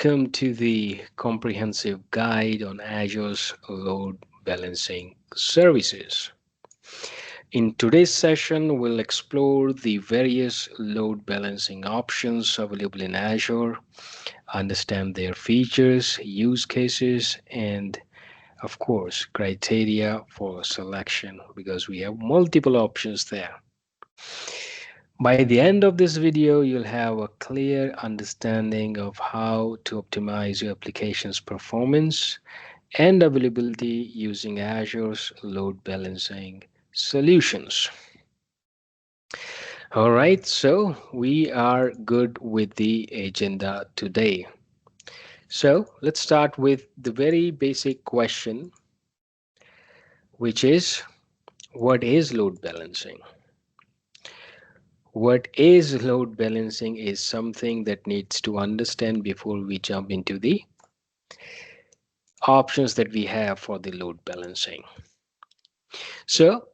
Welcome to the comprehensive guide on Azure's load balancing services. In today's session, we'll explore the various load balancing options available in Azure, understand their features, use cases, and of course, criteria for selection because we have multiple options there. By the end of this video, you'll have a clear understanding of how to optimize your application's performance and availability using Azure's load balancing solutions. All right, so we are good with the agenda today. So let's start with the very basic question, which is what is load balancing? What is load balancing is something that needs to understand before we jump into the options that we have for the load balancing. So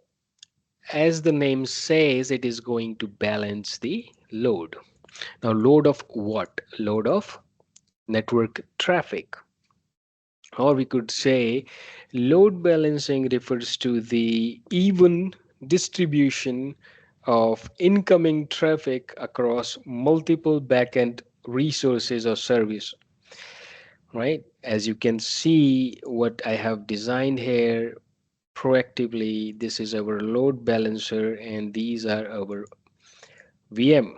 as the name says, it is going to balance the load. Now, load of what? Load of network traffic. Or we could say load balancing refers to the even distribution of incoming traffic across multiple backend resources or service, right? As you can see, what I have designed here proactively, this is our load balancer and these are our VM.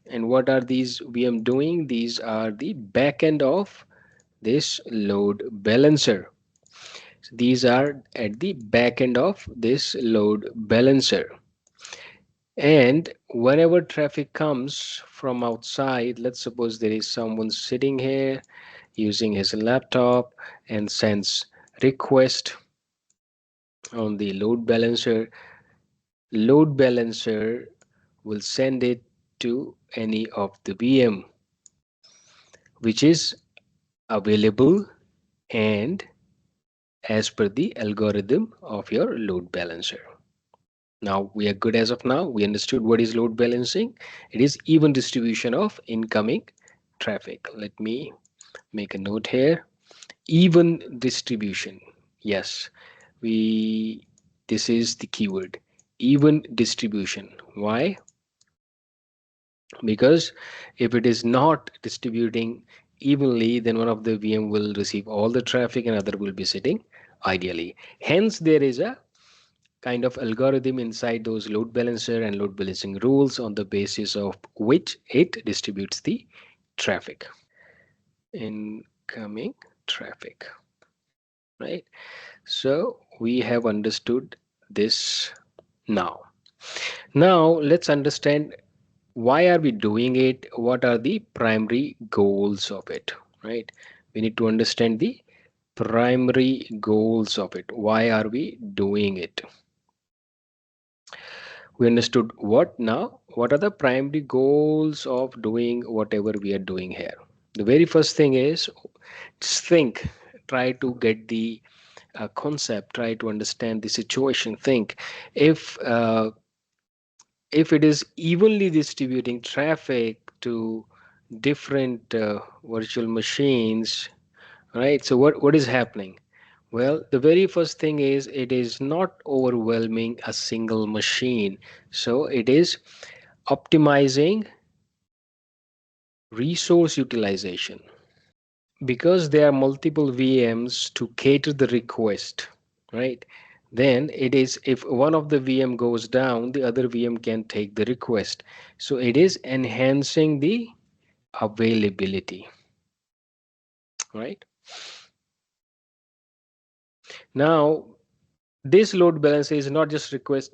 And what are these VM doing? These are the backend of this load balancer. So these are at the back end of this load balancer. And whenever traffic comes from outside, let's suppose there is someone sitting here using his laptop and sends request on the load balancer will send it to any of the VM which is available and as per the algorithm of your load balancer. Now we are good as of now. We understood what is load balancing. It is even distribution of incoming traffic. Let me make a note here. Even distribution. Yes, we this is the keyword. Even distribution. Why? Because if it is not distributing evenly, then one of the VM will receive all the traffic and other will be sitting ideally. Hence, there is a kind of algorithm inside those load balancer and load balancing rules on the basis of which it distributes the traffic, incoming traffic, right? So we have understood this now. Now let's understand why are we doing it? What are the primary goals of it, right? We need to understand the primary goals of it. Why are we doing it? We understood what now? What are the primary goals of doing whatever we are doing here? The very first thing is just think, try to get the concept, try to understand the situation. Think if uh, if it is evenly distributing traffic to different virtual machines, right? So what is happening? Well, the very first thing is it is not overwhelming a single machine. So it is optimizing resource utilization because there are multiple VMs to cater the request, right? Then it is if one of the VM goes down, the other VM can take the request. So it is enhancing the availability, right? Now, this load balancer is not just request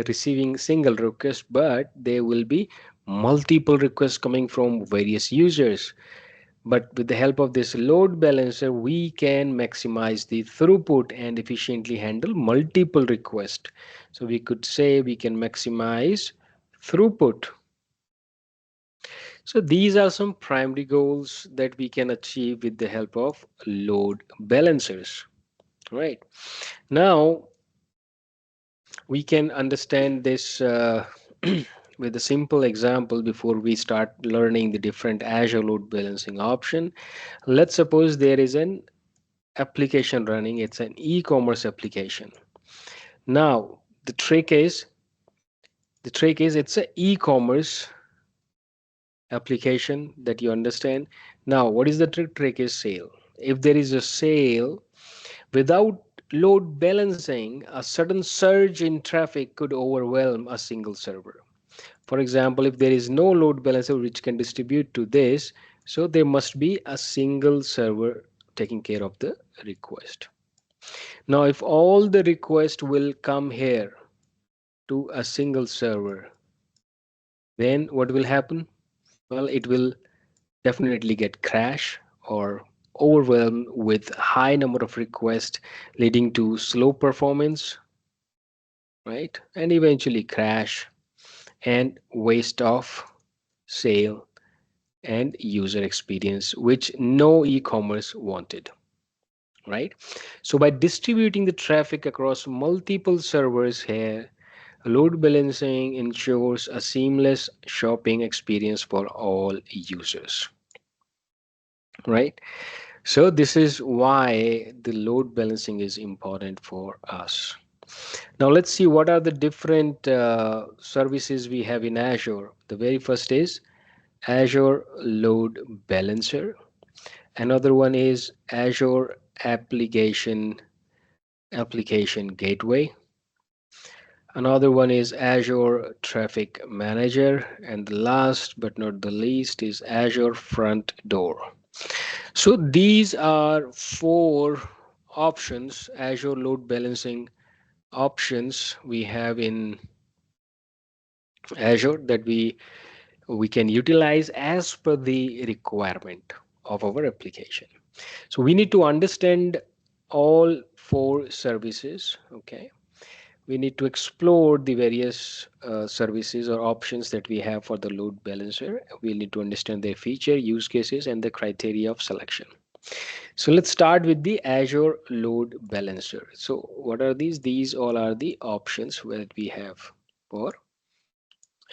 receiving single request, but there will be multiple requests coming from various users. But with the help of this load balancer, we can maximize the throughput and efficiently handle multiple requests. So we could say we can maximize throughput. So these are some primary goals that we can achieve with the help of load balancers, right? Now we can understand this with a simple example before we start learning the different Azure load balancing option. Let's suppose there is an application running, it's an e-commerce application. Now the trick is it's an e-commerce application that you understand. Now what is the trick is sale. If there is a sale, without load balancing, a sudden surge in traffic could overwhelm a single server. For example, if there is no load balancer which can distribute to this, so there must be a single server taking care of the request. Now if all the request will come here to a single server, then what will happen? Well, it will definitely get crash or overwhelmed with high number of requests, leading to slow performance, right? And eventually crash and waste of sale and user experience, which no e-commerce wanted, right? So by distributing the traffic across multiple servers here, load balancing ensures a seamless shopping experience for all users, right? So this is why the load balancing is important for us. Now let's see what are the different services we have in Azure. The very first is Azure Load Balancer. Another one is Azure Application Gateway. Another one is Azure Traffic Manager. And the last but not the least is Azure Front Door. So these are four options, Azure load balancing options we have in Azure that we can utilize as per the requirement of our application. So we need to understand all four services. Okay, we need to explore the various services or options that we have for the load balancer. We need to understand their feature, use cases, and the criteria of selection. So let's start with the Azure Load Balancer. So what are these? These all are the options that we have for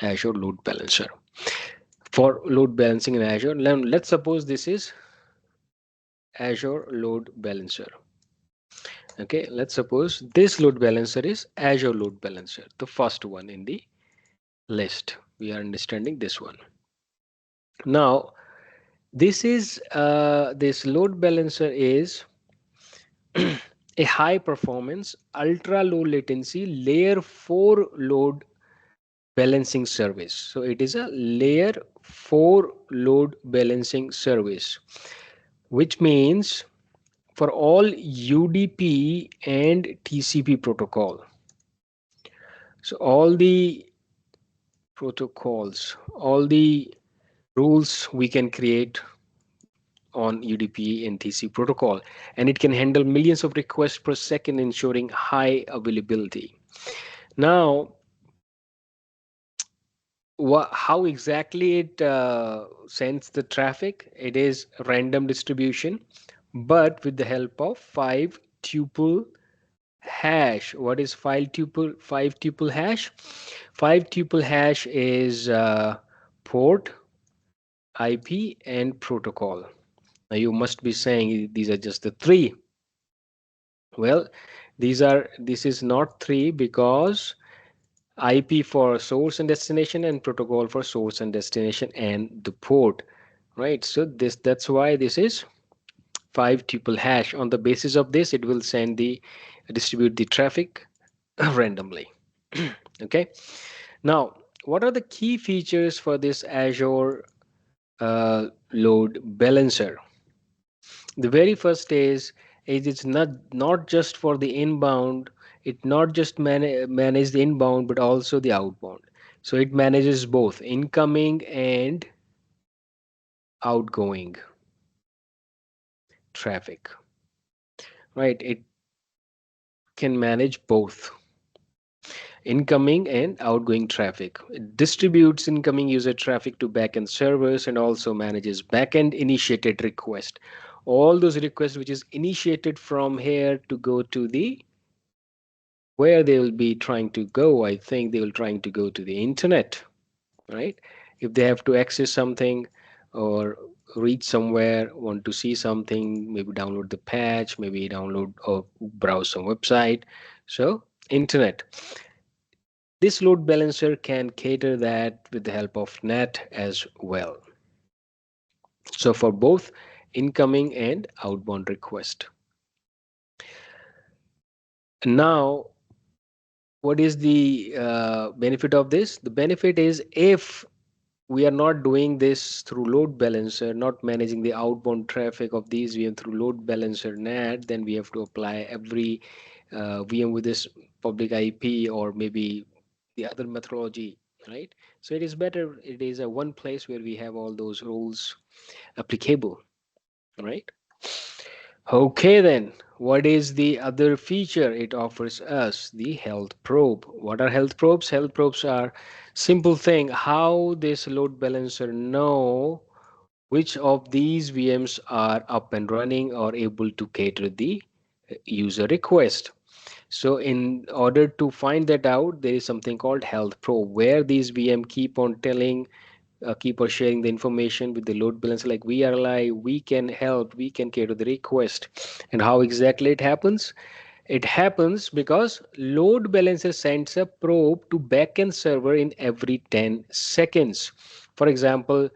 Azure Load Balancer. For load balancing in Azure, let's suppose this is Azure Load Balancer. Okay, let's suppose this load balancer is Azure Load Balancer, the first one in the list. We are understanding this one. Now, this load balancer is a high performance, ultra low latency, layer 4 load balancing service. So it is a layer 4 load balancing service, which means for all UDP and TCP protocol. So all the protocols, all the rules we can create on UDP and TCP protocol, and it can handle millions of requests per second, ensuring high availability. Now, how exactly it sends the traffic? It is random distribution, but with the help of 5 tuple hash. What is 5 tuple hash? 5 tuple hash is port, IP, and protocol. Now you must be saying these are just the three. Well, this is not three because IP for source and destination and protocol for source and destination and the port, right? So that's why this is 5 tuple hash. On the basis of this, it will distribute the traffic randomly. Okay. Now, what are the key features for this Azure load balancer? The very first is it's not just for the inbound. It not just manage the inbound but also the outbound. So it manages both incoming and outgoing traffic, right? It can manage both incoming and outgoing traffic. It distributes incoming user traffic to backend servers and also manages backend initiated request. All those requests which is initiated from here to go to the where they will be trying to go. I think they will trying to go to the internet. right? If they have to access something or reach somewhere, want to see something, maybe download the patch, maybe download or browse some website. So, internet. This load balancer can cater that with the help of NAT as well. So, for both incoming and outbound request. Now, what is the benefit of this? The benefit is if we are not doing this through load balancer, not managing the outbound traffic of these VM through load balancer NAT, then we have to apply every VM with this public IP or maybe the other methodology, right? So it is better, it is a one place where we have all those rules applicable, right? Okay, then, what is the other feature it offers us? The health probe. What are health probes? Health probes are simple thing. How this load balancer know which of these VMs are up and running or able to cater the user request. So in order to find that out, there is something called health probe where these VM keep on telling keep on sharing the information with the load balancer like we are alive, we can help, we can cater the request. And how exactly it happens? It happens because load balancer sends a probe to backend server in every 10 seconds. For example,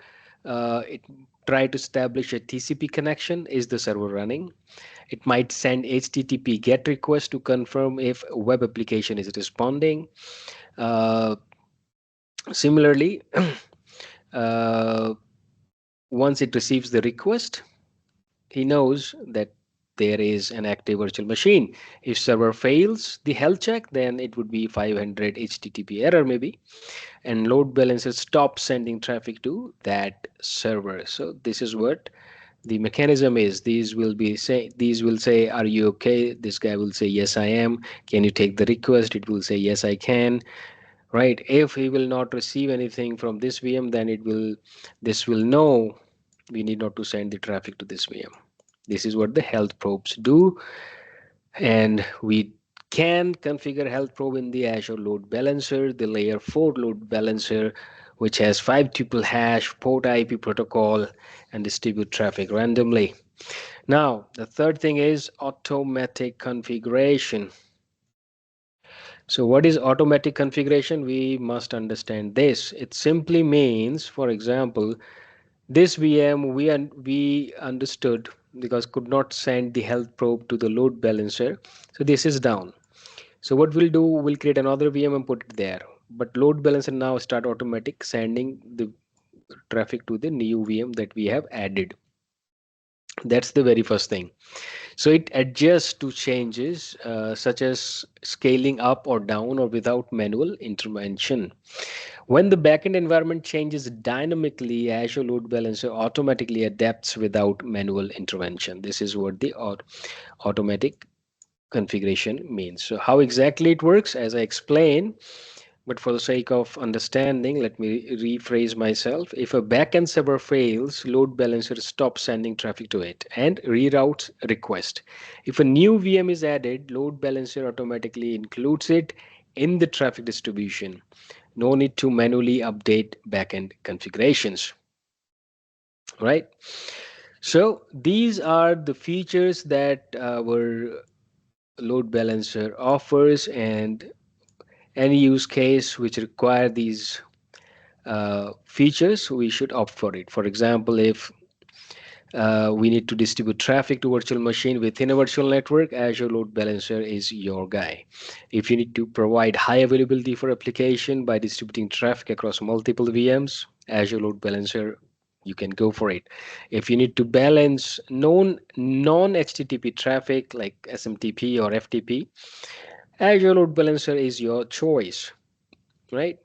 it try to establish a TCP connection. Is the server running? It might send HTTP GET request to confirm if web application is responding. Uh, Similarly, uh, once it receives the request, he knows that there is an active virtual machine. If server fails the health check, then it would be 500 HTTP error maybe, and load balancer stops sending traffic to that server. So this is what the mechanism is. These will say, are you okay? This guy will say, yes I am. Can you take the request? It will say, yes I can, right? If he will not receive anything from this VM, then this will know we need not to send the traffic to this VM. This is what the health probes do, and we can configure health probe in the Azure Load Balancer, the layer 4 load balancer, which has 5 tuple hash, port IP protocol, and distribute traffic randomly. Now, the third thing is automatic configuration. So, what is automatic configuration? We must understand this. It simply means, for example, this VM we understood because could not send the health probe to the load balancer. So this is down. So what we'll do, we'll create another VM and put it there. But load balancer now start automatic sending the traffic to the new VM that we have added. That's the very first thing. So it adjusts to changes such as scaling up or down or without manual intervention. When the backend environment changes dynamically, Azure Load Balancer automatically adapts without manual intervention. This is what the automatic configuration means. So, how exactly it works, as I explained, but for the sake of understanding, let me rephrase myself. If a backend server fails, load balancer stops sending traffic to it and reroutes request. If a new VM is added, load balancer automatically includes it in the traffic distribution. No need to manually update backend configurations, right? So these are the features that our load balancer offers, and any use case which require these features, we should opt for it. For example, if we need to distribute traffic to virtual machine within a virtual network, Azure Load Balancer is your guy. If you need to provide high availability for application by distributing traffic across multiple VMs, Azure Load Balancer, you can go for it. If you need to balance known non-HTTP traffic like SMTP or FTP, Azure Load Balancer is your choice, right?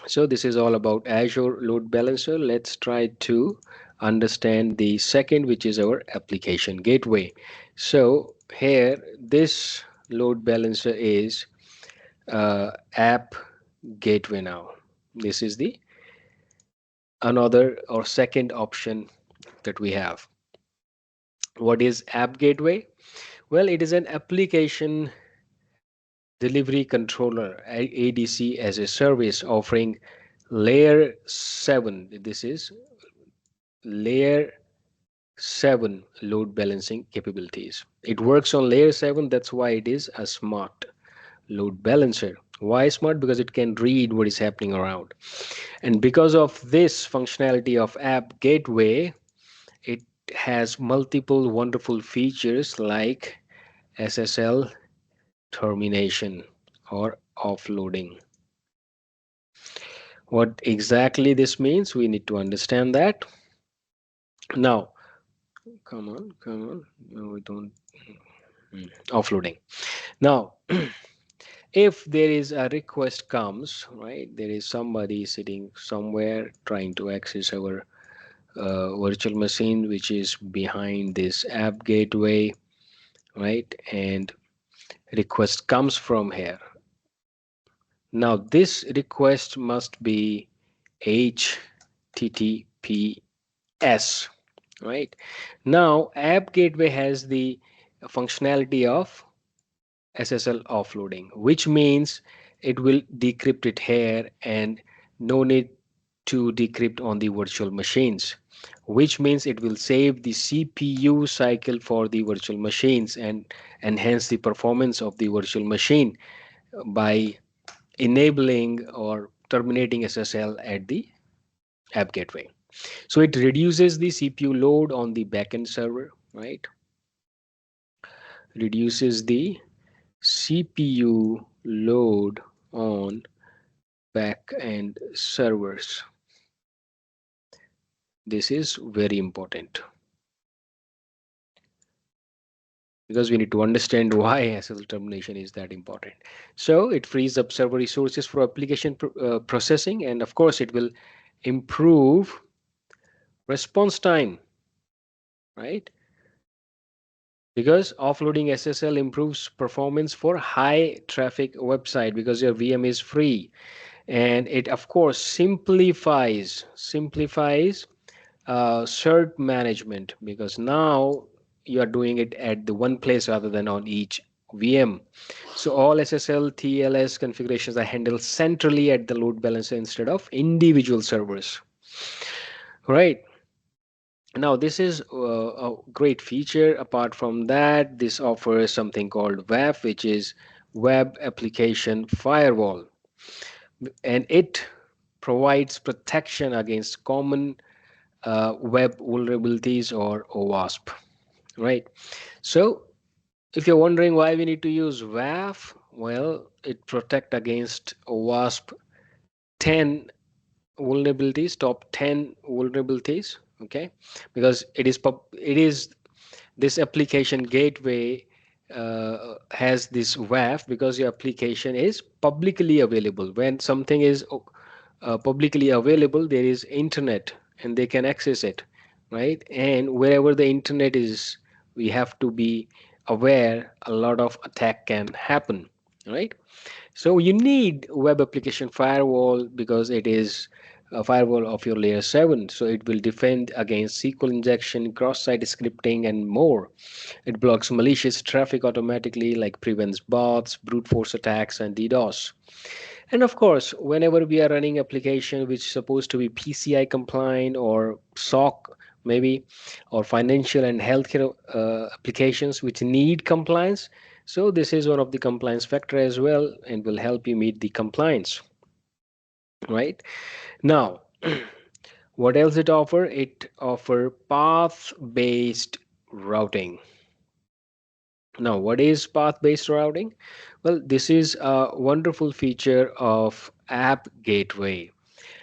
So this is all about Azure Load Balancer. Let's try to understand the second, which is our application gateway. So here, this load balancer is app gateway now. This is the another or second option that we have. What is app gateway? Well, it is an application delivery controller, ADC, as a service offering layer 7. This is layer 7 load balancing capabilities. It works on layer 7, that's why it is a smart load balancer. Why smart? Because it can read what is happening around. And because of this functionality of app gateway, it has multiple wonderful features like SSL termination or offloading. What exactly this means, we need to understand that. Now, come on. No, we don't. Offloading. Now, if there is a request comes, right, there is somebody sitting somewhere trying to access our virtual machine, which is behind this app gateway, right, and request comes from here. Now, this request must be HTTPS, right? Now, app gateway has the functionality of SSL offloading, which means it will decrypt it here and no need to decrypt on the virtual machines, which means it will save the CPU cycle for the virtual machines and enhance the performance of the virtual machine by enabling or terminating SSL at the app gateway. So it reduces the CPU load on the backend server, right? Reduces the CPU load on backend servers. This is very important because we need to understand why SSL termination is that important. So it frees up server resources for application processing, and of course it will improve response time, right? Because offloading SSL improves performance for high traffic website because your VM is free, and it of course simplifies cert management because now you are doing it at the one place rather than on each VM. So all SSL TLS configurations are handled centrally at the load balancer instead of individual servers, right? Now this is a great feature. Apart from that, this offers something called WAF, which is web application firewall, and it provides protection against common web vulnerabilities or OWASP, right? So if you're wondering why we need to use WAF, well, it protect against OWASP 10 vulnerabilities, top 10 vulnerabilities, okay? Because it is this application gateway has this WAF because your application is publicly available. When something is publicly available, there is internet and they can access it, right? And wherever the internet is, we have to be aware a lot of attack can happen, right? So you need web application firewall because it is a firewall of your layer 7. So it will defend against SQL injection, cross-site scripting, and more. It blocks malicious traffic automatically, like prevents bots, brute force attacks, and DDoS. And of course, whenever we are running application which is supposed to be PCI compliant or SOC maybe, or financial and healthcare applications which need compliance, so this is one of the compliance factor as well and will help you meet the compliance, right? Now, what else it offer? It offer path-based routing. Now, what is path-based routing? Well, this is a wonderful feature of App Gateway.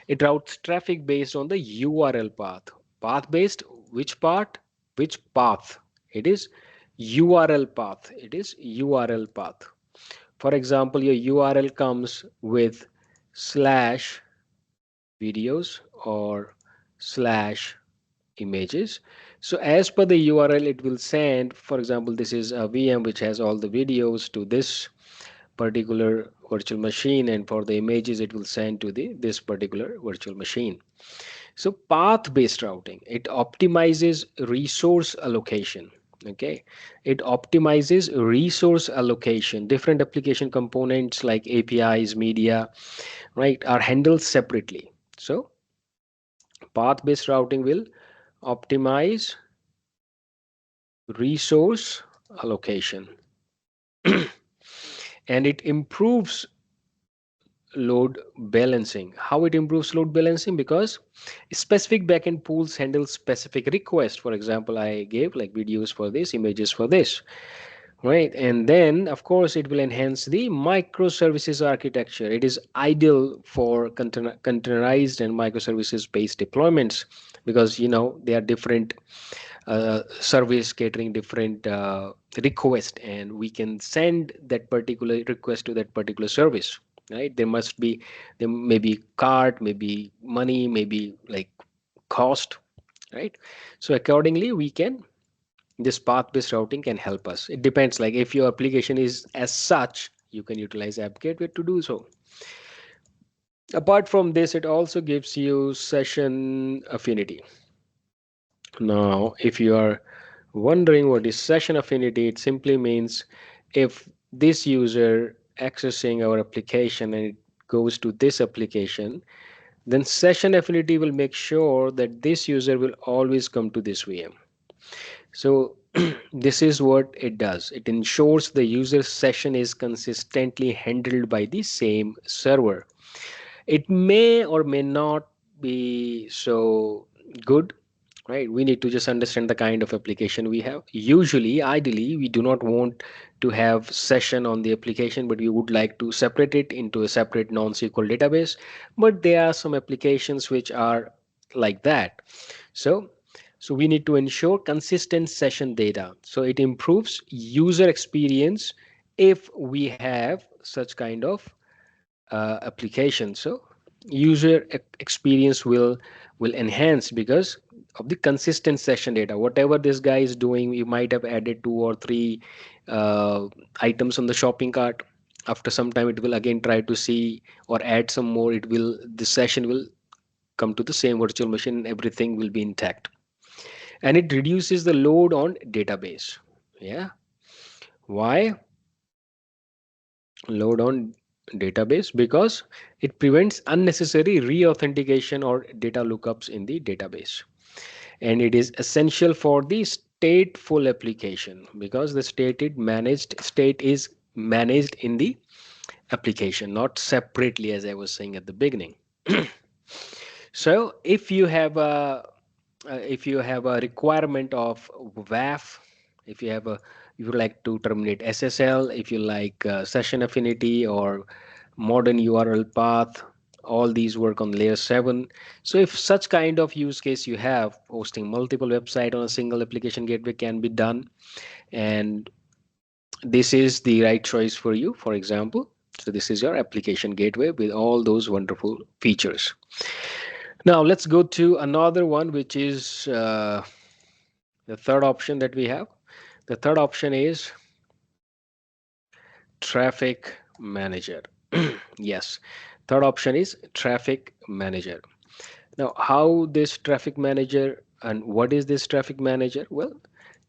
It routes traffic based on the URL path. Path-based, which part? Which path? It is URL path. It is URL path. For example, your URL comes with slash videos or slash images. So as per the URL, it will send, for example, this is a VM which has all the videos to this particular virtual machine, and for the images it will send to the this particular virtual machine. So path based routing, it optimizes resource allocation. Okay, it optimizes resource allocation. Different application components like APIs, media, right, are handled separately. So path-based routing will optimize resource allocation and it improves load balancing. How it improves load balancing? Because specific backend pools handle specific requests. For example, I gave like videos for this, images for this, right? And then, of course, it will enhance the microservices architecture. It is ideal for containerized and microservices based deployments because they are different service catering different request, and we can send that particular request to that particular service, right? There may be cart, maybe money, maybe like cost, right? So accordingly we can, this path-based routing can help us. It depends, like if your application is as such, you can utilize app gateway to do so. Apart from this, it also gives you session affinity. Now if you are wondering what is session affinity, it simply means if this user accessing our application and it goes to this application, then session affinity will make sure that this user will always come to this VM. So this is what it does. It ensures the user session is consistently handled by the same server. It may or may not be so good, right? We need to just understand the kind of application we have. Usually, ideally, we do not want to have session on the application, but we would like to separate it into a separate non-SQL database. But there are some applications which are like that. So so we need to ensure consistent session data. So it improves user experience if we have such kind of application. So user experience will enhance because of the consistent session data. Whatever this guy is doing, you might have added two or three items on the shopping cart. After some time it will again try to see or add some more. It will, the session will come to the same virtual machine and everything will be intact, and it reduces the load on database. Yeah, why load on database? Because it prevents unnecessary re-authentication or data lookups in the database, and it is essential for the stateful application because the state is managed in the application, not separately, as I was saying at the beginning. So if you have a requirement of WAF, if you have a, you would like to terminate SSL, if you like session affinity or modern URL path, all these work on layer 7. So if such kind of use case you have, hosting multiple website on a single application gateway can be done, and this is the right choice for you, for example. So this is your application gateway with all those wonderful features. Now let's go to another one, which is the third option that we have. The third option is traffic manager. Yes, third option is traffic manager. Now, how this traffic manager, and what is this traffic manager? Well,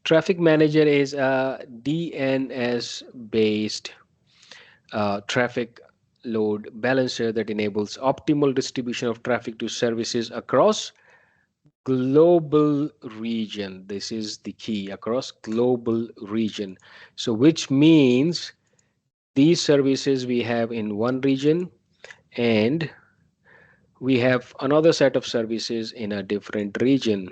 traffic manager is a DNS based traffic load balancer that enables optimal distribution of traffic to services across global region. This is the key, across global region. So which means these services we have in one region, and we have another set of services in a different region,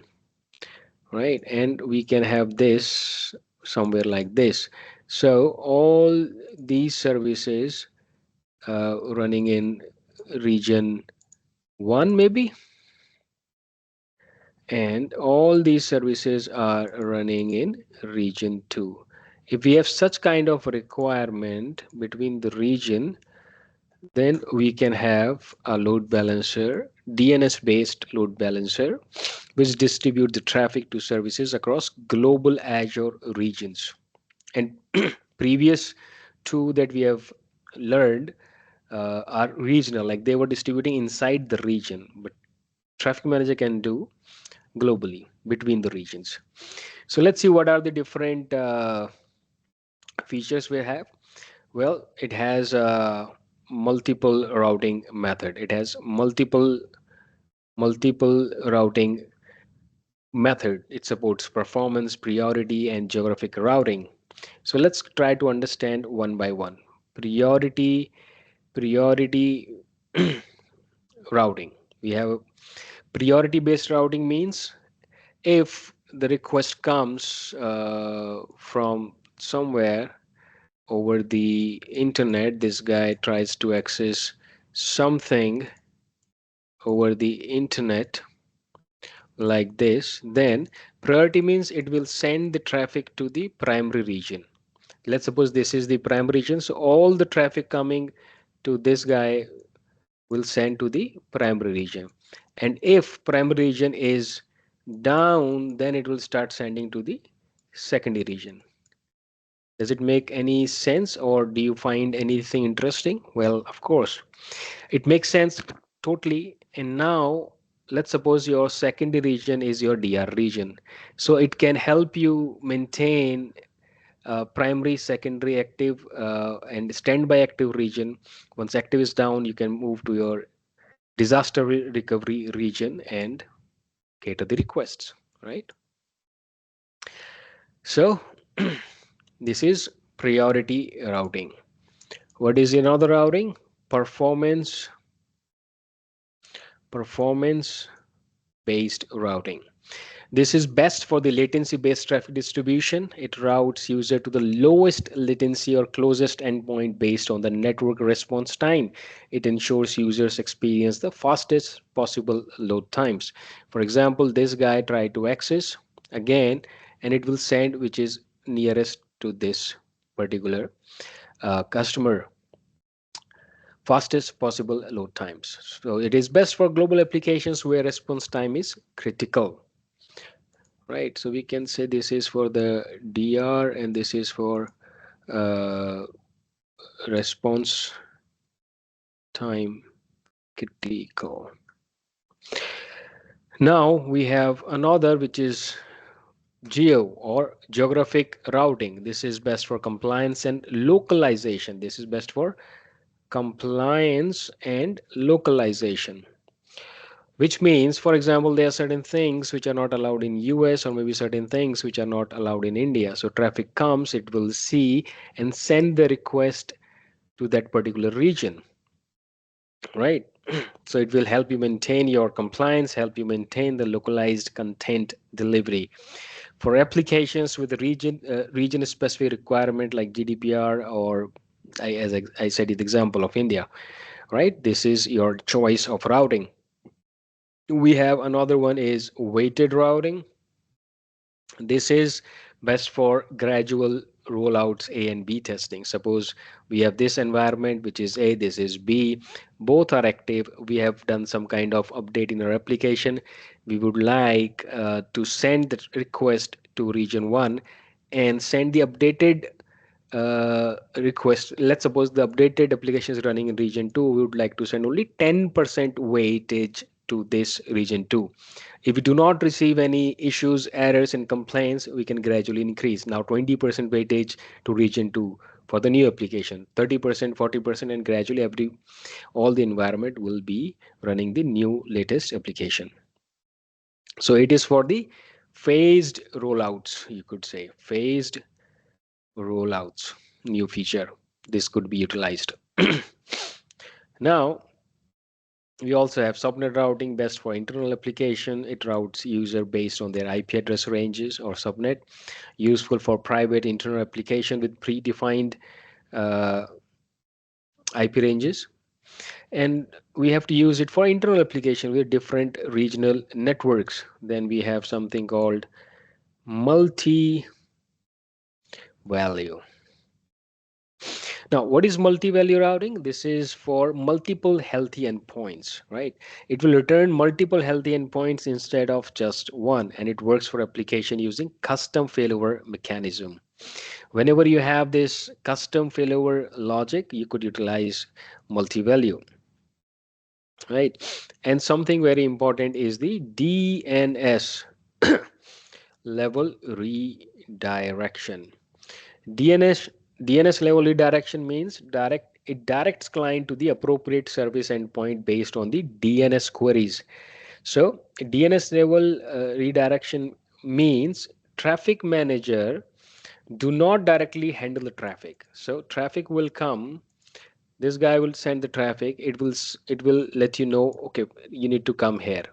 right? And we can have this somewhere like this. So all these services running in region 1 maybe, and all these services are running in region 2. If we have such kind of requirement between the region, then we can have a load balancer, DNS based load balancer, which distribute the traffic to services across global Azure regions. And previous two that we have learned are regional, like they were distributing inside the region, but traffic manager can do globally between the regions. So let's see what are the different features we have. Well, it has a multiple routing method. It has multiple multiple routing method. It supports performance, priority, and geographic routing. So let's try to understand one by one. Priority routing. We have priority based routing means if the request comes from somewhere over the internet, this guy tries to access something over the internet like this, then priority means it will send the traffic to the primary region. Let's suppose this is the primary region, so all the traffic coming to this guy will send to the primary region. And if primary region is down, then it will start sending to the secondary region. Does it make any sense, or do you find anything interesting? Well, of course, it makes sense totally. And now let's suppose your secondary region is your DR region. So it can help you maintain primary, secondary, active, and standby active region. Once active is down, you can move to your disaster recovery region and cater the requests, right? So this is priority routing. What is another routing? Performance performance based routing. This is best for the latency based traffic distribution. It routes user to the lowest latency or closest endpoint based on the network response time. It ensures users experience the fastest possible load times. For example, this guy tried to access again, and it will send which is nearest to this particular customer, fastest possible load times. So it is best for global applications where response time is critical. Right, so we can say this is for the DR and this is for uh, response time critical. Now we have another which is geo or geographic routing. This is best for compliance and localization. This is best for compliance and localization. Which means, for example, there are certain things which are not allowed in US, or maybe certain things which are not allowed in India. So traffic comes, it will see and send the request to that particular region, right? So it will help you maintain your compliance, help you maintain the localized content delivery. For applications with a region specific requirement like GDPR, or I said the example of India, right? This is your choice of routing. We have another one is weighted routing. This is best for gradual rollouts A and B testing. Suppose we have this environment which is A, this is B, both are active. We have done some kind of update in our application. We would like to send the request to region 1 and send the updated request. Let's suppose the updated application is running in region 2. We would like to send only 10% weightage to this region 2. If we do not receive any issues, errors, and complaints, we can gradually increase. Now 20% weightage to region 2 for the new application, 30%, 40%, and gradually all the environment will be running the new latest application. So it is for the phased rollouts, you could say, phased rollouts, new feature. This could be utilized. Now, we also have subnet routing, best for internal application. It routes user based on their IP address ranges or subnet. Useful for private internal application with predefined uh, IP ranges. And we have to use it for internal application with different regional networks. Then we have something called multi-value. Now, what is multi-value routing? This is for multiple healthy endpoints, right? It will return multiple healthy endpoints instead of just one, and it works for application using custom failover mechanism. Whenever you have this custom failover logic, you could utilize multi-value, right? And something very important is the DNS level redirection. DNS DNS level redirection means it directs client to the appropriate service endpoint based on the DNS queries. So DNS level redirection means traffic manager do not directly handle the traffic. So traffic will come, this guy will send the traffic, it will let you know, okay, you need to come here.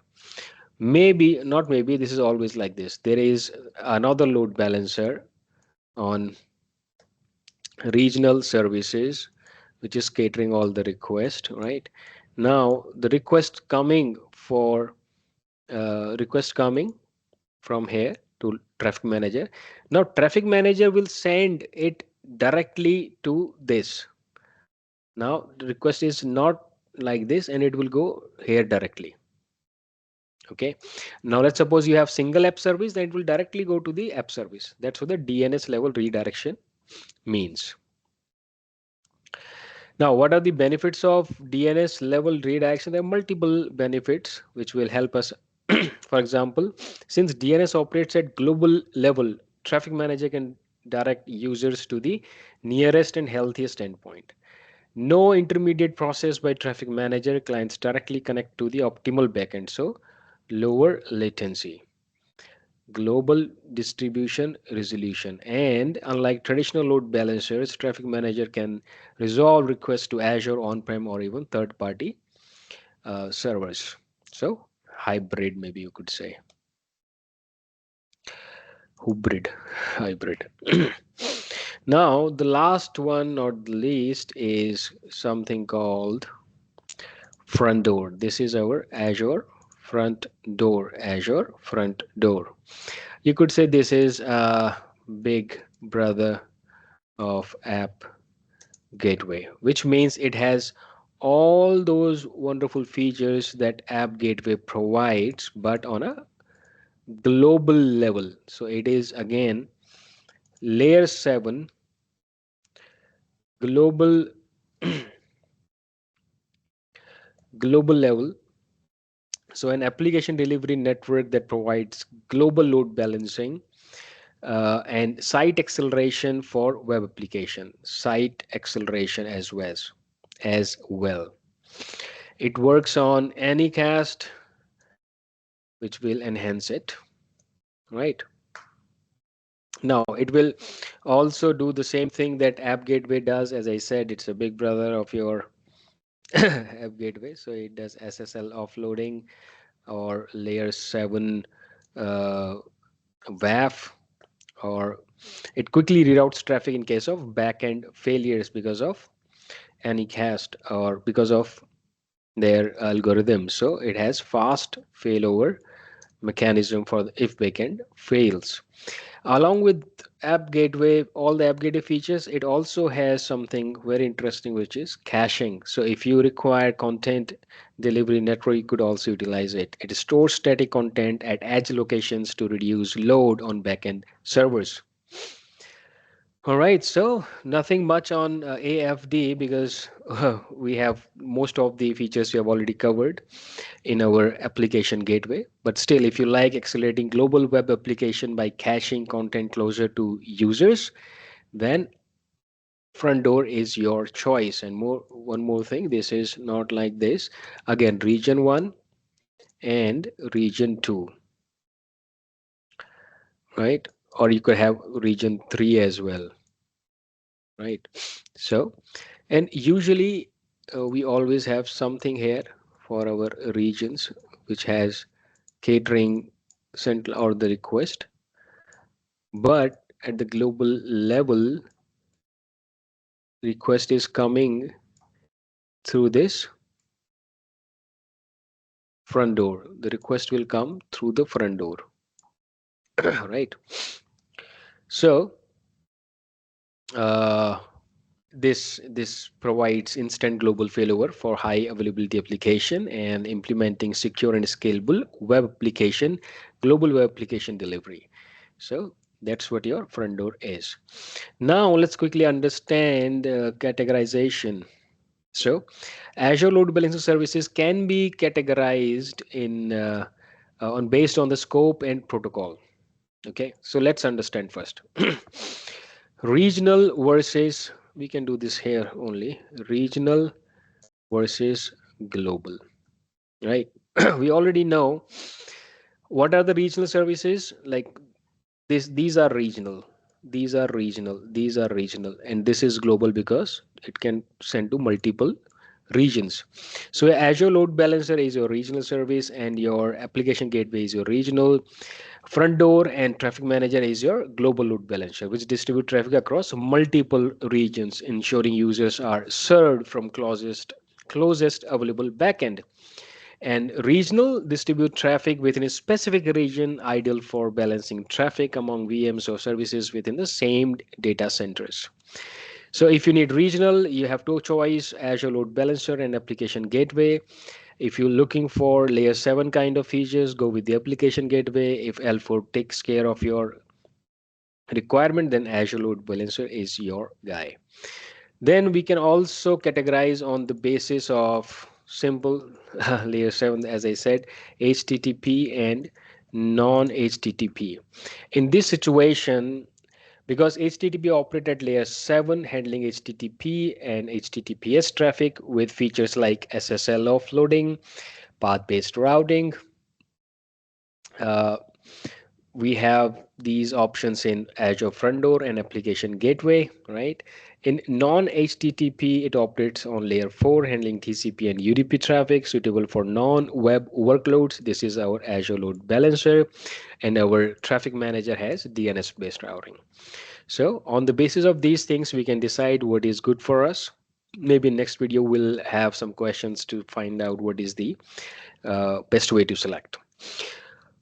Maybe not, maybe this is always like this, there is another load balancer on regional services which is catering all the request, right? Now the request coming from here to traffic manager. Now traffic manager will send it directly to this. Now the request is not like this and it will go here directly. Okay. Now let's suppose you have single app service, then it will directly go to the app service. That's what the DNS level redirection means. Now, what are the benefits of DNS level redirection? There are multiple benefits which will help us. For example, since DNS operates at global level, traffic manager can direct users to the nearest and healthiest endpoint. No intermediate process by traffic manager, clients directly connect to the optimal backend. So lower latency, global distribution resolution, and unlike traditional load balancers, traffic manager can resolve requests to Azure on-prem or even third-party servers. So hybrid, maybe you could say hybrid. Now the last one, not the least, is something called front door. This is our Azure front door. Azure front door. You could say this is a big brother of app gateway, which means it has all those wonderful features that app gateway provides, but on a global level. So it is again layer 7 global global level. So an application delivery network that provides global load balancing and site acceleration for web application, site acceleration as well. It works on any cast, which will enhance it, right? Now it will also do the same thing that app gateway does. As I said, it's a big brother of your app gateway, so it does SSL offloading or layer 7 uh, WAF, or it quickly reroutes traffic in case of backend failures because of any cast or because of their algorithm. So it has fast failover mechanism for if backend fails. Along with app gateway, all the app gateway features, it also has something very interesting, which is caching. So if you require content delivery network, you could also utilize it. It stores static content at edge locations to reduce load on backend servers. All right, so nothing much on AFD because we have most of the features we have already covered in our application gateway. But still, if you like accelerating global web application by caching content closer to users, then front door is your choice. And one more thing, this is not like this. Again, region 1 and region 2, right? Or you could have region 3 as well, right? So, and usually we always have something here for our regions which has catering central or the request, but at the global level request is coming through this front door. The request will come through the front door. Right. So uh, this provides instant global failover for high availability application and implementing secure and scalable web application, global web application delivery. So that's what your front door is. Now let's quickly understand categorization. So Azure Load Balancing services can be categorized in on based on the scope and protocol. Okay, so let's understand first. Regional versus, we can do this here only, regional versus global, right? we already know what are the regional services. Like this, these are regional, these are regional, these are regional, and this is global because it can send to multiple regions. So Azure Load Balancer is your regional service, and your application gateway is your regional. Front door and traffic manager is your global load balancer, which distribute traffic across multiple regions, ensuring users are served from closest available backend. And regional distribute traffic within a specific region, ideal for balancing traffic among VMs or services within the same data centers. So if you need regional, you have two choice: Azure Load Balancer and Application Gateway. If you're looking for layer 7 kind of features, go with the Application Gateway. If L4 takes care of your requirement, then Azure Load Balancer is your guy. Then we can also categorize on the basis of simple layer 7, as I said, HTTP and non HTTP. In this situation, because HTTP operate at layer 7, handling HTTP and HTTPS traffic with features like SSL offloading, path-based routing. Uh, we have these options in Azure Front Door and Application Gateway, right? In non-HTTP, it operates on layer 4, handling TCP and UDP traffic suitable for non-web workloads. This is our Azure Load Balancer, and our traffic manager has DNS-based routing. So on the basis of these things, we can decide what is good for us. Maybe next video we'll have some questions to find out what is the best way to select.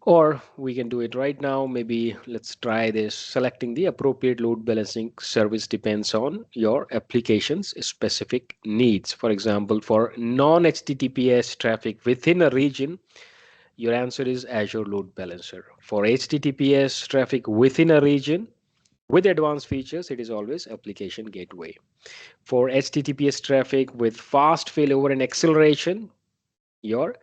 Or we can do it right now. Maybe let's try this. Selecting the appropriate load balancing service depends on your application's specific needs. For example, for non-HTTPS traffic within a region, your answer is Azure Load Balancer. For HTTPS traffic within a region, with advanced features, it is always Application Gateway. For HTTPS traffic with fast failover and acceleration, your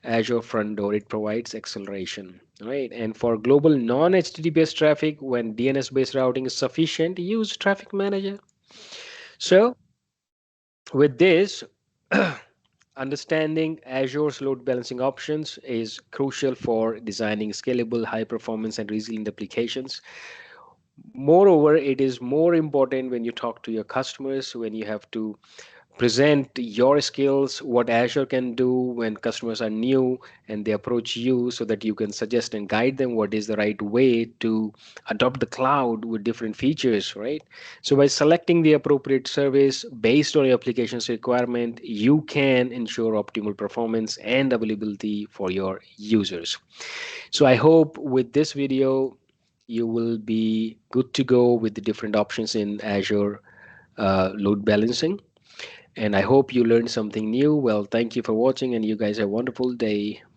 Azure Front Door, it provides acceleration, right? And for global non-HTTPS traffic, when DNS-based routing is sufficient, use Traffic Manager. So with this, understanding Azure's load balancing options is crucial for designing scalable, high performance, and resilient applications. Moreover, it is more important when you talk to your customers, when you have to present your skills, what Azure can do when customers are new and they approach you, so that you can suggest and guide them what is the right way to adopt the cloud with different features, right? So by selecting the appropriate service based on your application's requirement, you can ensure optimal performance and availability for your users. So I hope with this video, you will be good to go with the different options in Azure load balancing. And I hope you learned something new. Well, thank you for watching, and you guys have a wonderful day.